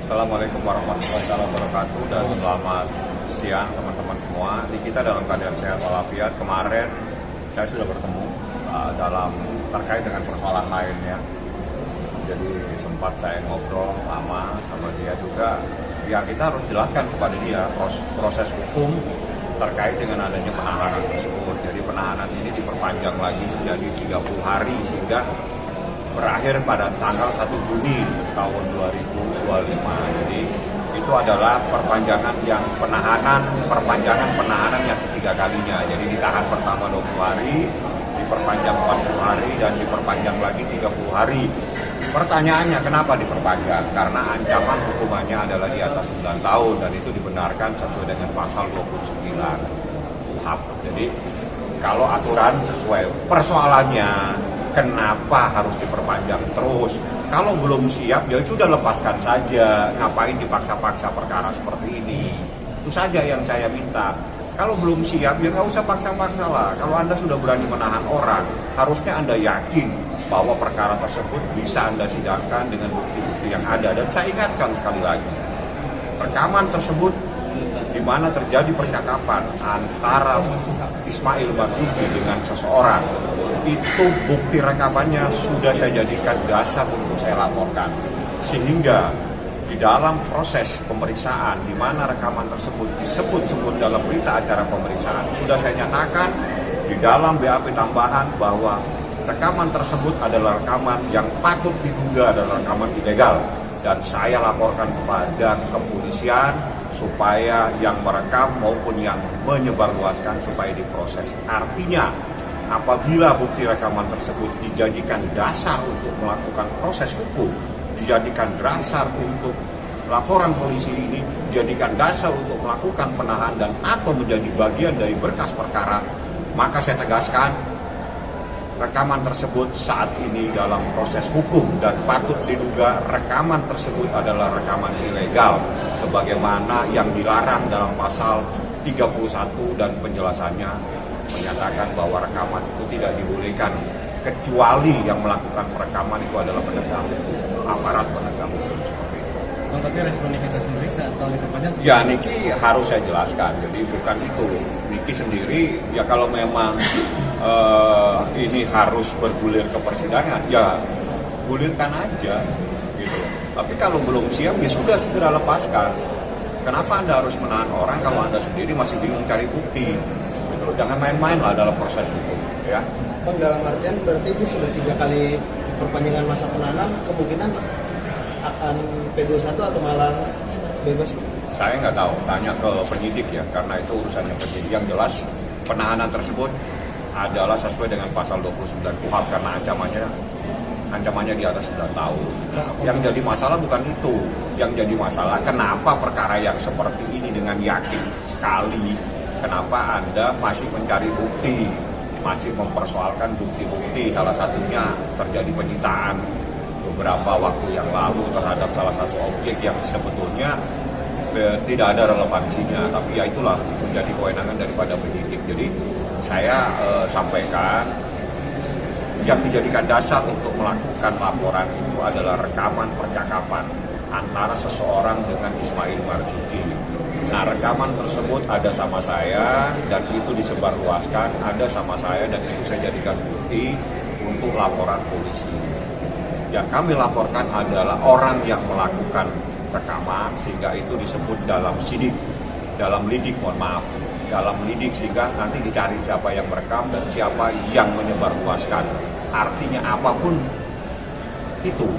Assalamualaikum warahmatullahi wabarakatuh dan selamat siang teman-teman semua. Di kita dalam keadaan sehat walafiat. Kemarin saya sudah bertemu dalam terkait dengan persoalan lainnya. Jadi sempat saya ngobrol lama sama dia juga. Ya kita harus jelaskan kepada dia proses hukum terkait dengan adanya penahanan tersebut. Jadi penahanan ini diperpanjang lagi menjadi 30 hari sehingga berakhir pada tanggal 1 Juni tahun 2025. Jadi itu adalah perpanjangan penahanan yang ketiga kalinya. Jadi ditahan pertama 20 hari, diperpanjang 40 hari, dan diperpanjang lagi 30 hari. Pertanyaannya kenapa diperpanjang? Karena ancaman hukumannya adalah di atas 9 tahun dan itu dibenarkan sesuai dengan pasal 29 KUHP. Jadi kalau aturan sesuai, persoalannya kenapa harus diperpanjang terus? Kalau belum siap, ya sudah lepaskan saja. Ngapain dipaksa-paksa perkara seperti ini? Itu saja yang saya minta. Kalau belum siap, ya nggak usah paksa-paksa lah. Kalau Anda sudah berani menahan orang, harusnya Anda yakin bahwa perkara tersebut bisa Anda sidangkan dengan bukti-bukti yang ada. Dan saya ingatkan sekali lagi, rekaman tersebut di mana terjadi percakapan antara Ismail Marzuki dengan seseorang, itu bukti rekamannya sudah saya jadikan dasar untuk saya laporkan. Sehingga di dalam proses pemeriksaan di mana rekaman tersebut disebut-sebut dalam berita acara pemeriksaan, sudah saya nyatakan di dalam BAP tambahan bahwa rekaman tersebut adalah rekaman yang patut diduga adalah rekaman ilegal. Dan saya laporkan kepada kepolisian supaya yang merekam maupun yang menyebarluaskan supaya diproses. Artinya apabila bukti rekaman tersebut dijadikan dasar untuk melakukan proses hukum, dijadikan dasar untuk laporan polisi ini, dijadikan dasar untuk melakukan penahanan dan atau menjadi bagian dari berkas perkara, maka saya tegaskan rekaman tersebut saat ini dalam proses hukum dan patut diduga rekaman tersebut adalah rekaman ilegal sebagaimana yang dilarang dalam pasal 31 dan penjelasannya menyatakan bahwa rekaman itu tidak dibolehkan kecuali yang melakukan perekaman itu adalah penegak hukum, aparat penegak hukum seperti itu. Tapi responnya kita sendiri saat tahu diperpanjang? Ya Niki harus saya jelaskan, jadi bukan itu. Niki sendiri ya kalau memang ini harus bergulir ke persidangan, ya gulirkan aja gitu. Tapi kalau belum siap ya sudah segera lepaskan. Kenapa Anda harus menahan orang kalau Anda sendiri masih bingung cari bukti? Gitu. Jangan main-main lah dalam proses hukum, ya. Bang, dalam artian berarti ini sudah 3 kali perpanjangan masa penahanan, kemungkinan akan P21 atau malah bebas? Saya nggak tahu, tanya ke penyidik ya, karena itu urusannya penyidik. Yang jelas penahanan tersebut adalah sesuai dengan pasal 29 KUHP karena ancamannya di atas 9 tahun. Yang jadi masalah bukan itu. Yang jadi masalah kenapa perkara yang seperti ini dengan yakin sekali, kenapa Anda masih mencari bukti, masih mempersoalkan bukti-bukti. Salah satunya terjadi penyitaan beberapa waktu yang lalu terhadap salah satu objek yang sebetulnya tidak ada relevansinya, tapi ya itulah menjadi kewenangan daripada penyidik. Jadi saya sampaikan yang dijadikan dasar untuk melakukan laporan itu adalah rekaman percakapan antara seseorang dengan Ismail Marzuki. Nah, rekaman tersebut ada sama saya dan itu disebarluaskan, ada sama saya dan itu saya jadikan bukti untuk laporan polisi. Yang kami laporkan adalah orang yang melakukan rekaman sehingga itu disebut dalam sidik, dalam lidik, dalam lidik sehingga nanti dicari siapa yang merekam dan siapa yang menyebarluaskan. Artinya apapun itu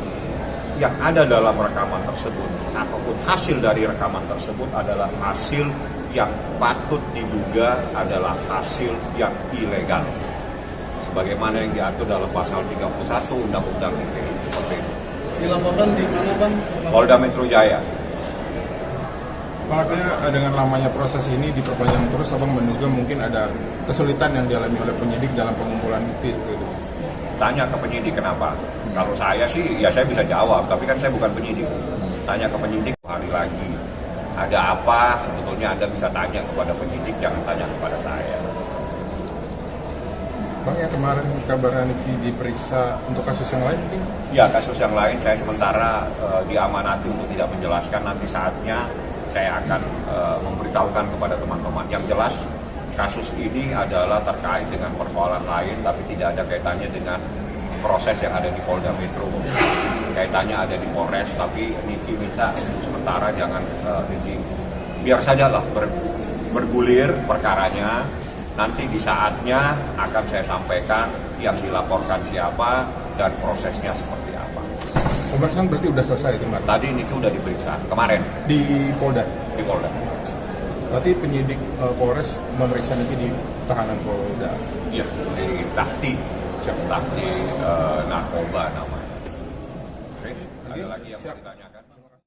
yang ada dalam rekaman tersebut, apapun hasil dari rekaman tersebut adalah hasil yang patut diduga adalah hasil yang ilegal. Sebagaimana yang diatur dalam pasal 31 Undang-Undang ITE seperti itu. Dilaporkan di mana, Bang? Polda Metro Jaya. Artinya dengan lamanya proses ini diperpanjang terus, Abang menduga mungkin ada kesulitan yang dialami oleh penyidik dalam pengumpulan bukti gitu. Tanya ke penyidik kenapa. Kalau saya sih, ya saya bisa jawab, tapi kan saya bukan penyidik. Tanya ke penyidik hari lagi. Ada apa, sebetulnya Anda bisa tanya kepada penyidik, jangan tanya kepada saya. Bang, yang kemarin kabarnya Niki diperiksa untuk kasus yang lain mungkin? Ya, kasus yang lain saya sementara diamanati untuk tidak menjelaskan. Nanti saatnya saya akan memberitahukan kepada teman-teman. Yang jelas kasus ini adalah terkait dengan persoalan lain, tapi tidak ada kaitannya dengan proses yang ada di Polda Metro. Kaitannya ada di Polres, tapi Niki minta sementara jangan biar sajalah bergulir perkaranya. Nanti di saatnya akan saya sampaikan yang dilaporkan siapa dan prosesnya seperti apa. Pemeriksaan berarti udah selesai kemarin? Tadi Niki udah diperiksa kemarin Di Polda? di Polda. Berarti penyidik Polres memeriksa Niki di tahanan Polda? Iya, si Tahti narkoba namanya. Oke, ada lagi yang mau ditanya?